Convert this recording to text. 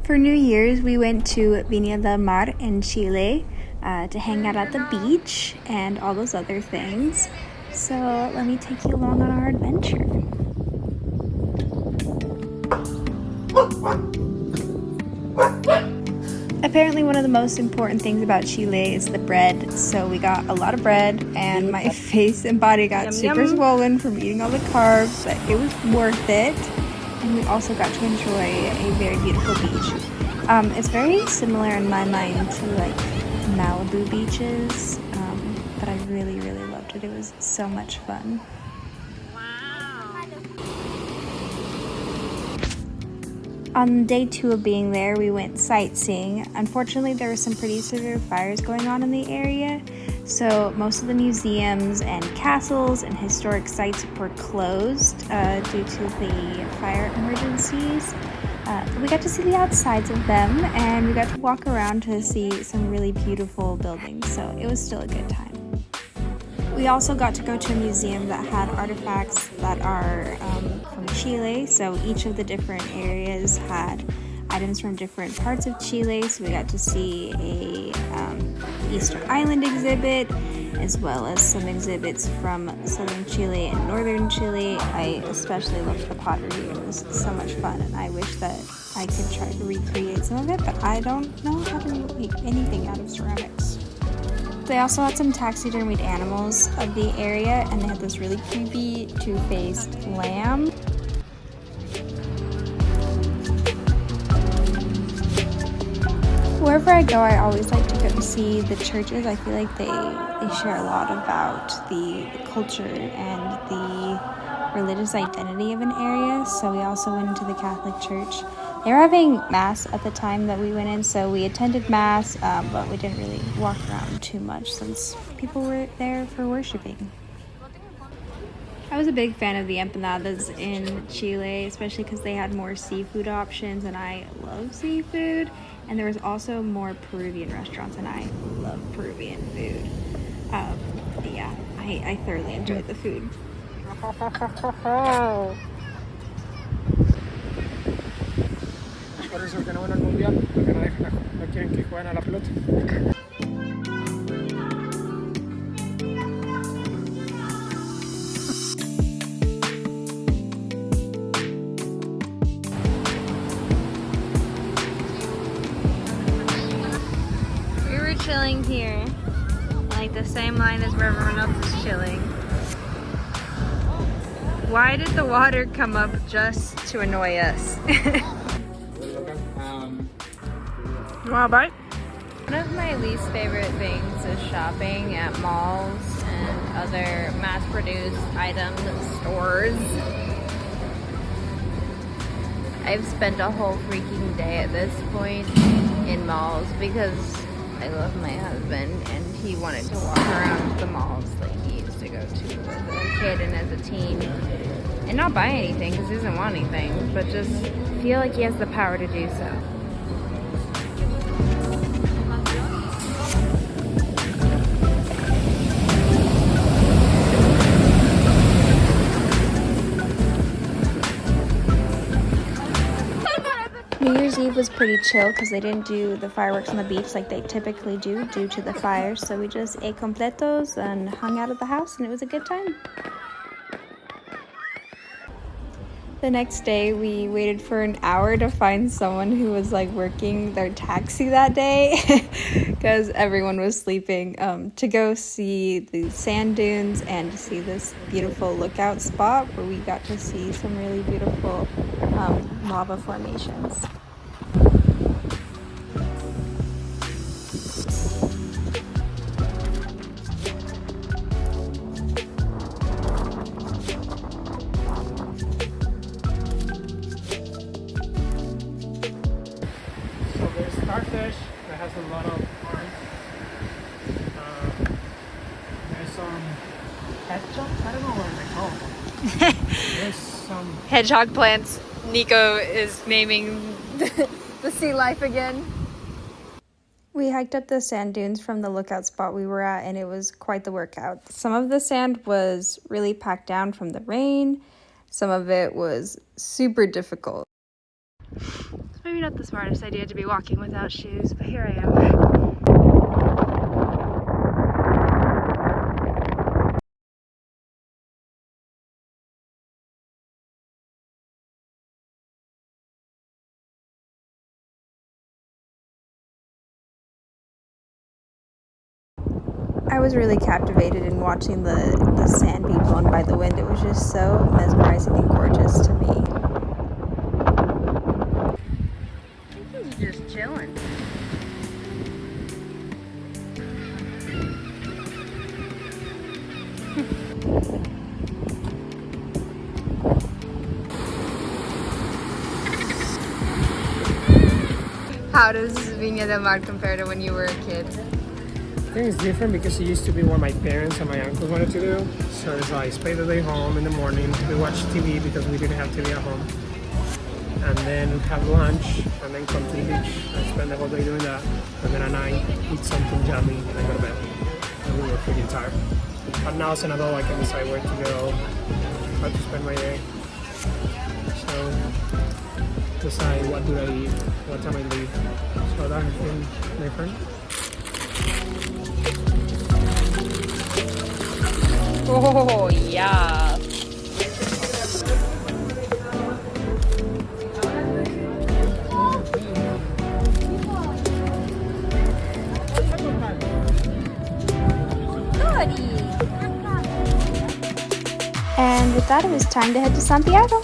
For New Year's, we went to Viña del Mar in Chile to hang out at the beach and all those other things. So let me take you along on our adventure. Apparently one of the most important things about Chile is the bread, so we got a lot of bread and my face and body got super swollen from eating all the carbs, but it was worth it. And we also got to enjoy a very beautiful beach. It's very similar in my mind to like Malibu beaches, but I really loved it. It was so much fun. On day 2 of being there, we went sightseeing. Unfortunately, there were some pretty severe fires going on in the area, so most of the museums and castles and historic sites were closed due to the fire emergencies. But we got to see the outsides of them, and we got to walk around to see some really beautiful buildings, so it was still a good time. We also got to go to a museum that had artifacts that are from Chile, so each of the different areas had items from different parts of Chile, so we got to see a Easter Island exhibit, as well as some exhibits from southern Chile and northern Chile. I especially loved the pottery. It was so much fun, and I wish that I could try to recreate some of it, but I don't know how to make anything out of ceramics. They also had some taxidermied animals of the area, and they had this really creepy two-faced lamb. Wherever I go, I always like to go see the churches. I feel like they share a lot about the culture and the religious identity of an area. So we also went into the Catholic Church. They were having Mass at the time that we went in, so we attended Mass, but we didn't really walk around too much since people were there for worshiping. I was a big fan of the empanadas in Chile, especially because they had more seafood options, and I love seafood. And there was also more Peruvian restaurants, and I love Peruvian food. But yeah, I thoroughly enjoyed the food. Por eso que no van al mundial, porque no quieren que jueguen a la pelota. We were chilling here, like the same line as where everyone else is chilling. Why did the water come up just to annoy us? You want a bite? One of my least favorite things is shopping at malls and other mass-produced items and stores. I've spent a whole freaking day at this point in malls because I love my husband and he wanted to walk around the malls like he used to go to as a kid and as a teen and not buy anything because he doesn't want anything, but just feel like he has the power to do so. New Year's Eve was pretty chill because they didn't do the fireworks on the beach like they typically do due to the fire, so we just ate completos and hung out at the house, and it was a good time. The next day, we waited for an hour to find someone who was like working their taxi that day because everyone was sleeping, to go see the sand dunes and to see this beautiful lookout spot where we got to see some really beautiful lava formations. Starfish that has a lot of arms. There's some hedgehogs. I don't know what they're called. There's some Hedgehog plants. Nico is naming the sea life again. We hiked up the sand dunes from the lookout spot we were at, and it was quite the workout. Some of the sand was really packed down from the rain. Some of it was super difficult. Maybe not the smartest idea to be walking without shoes, but here I am. I was really captivated in watching the sand be blown by the wind. It was just so mesmerizing and gorgeous to me. I think he's just chilling. How does Viña del Mar compare to when you were a kid? I think it's different because it used to be what my parents and my uncles wanted to do. So it's like spend the day home in the morning, we watch TV because we didn't have TV at home. And then have lunch and then come to the beach and spend the whole day doing that. And then at night eat something yummy and then go to bed. And we were pretty tired. But now as an adult I can decide where to go, how to spend my day. So decide what do I eat, what time I leave. So that has been different. Oh, yeah. And with that, it was time to head to Santiago.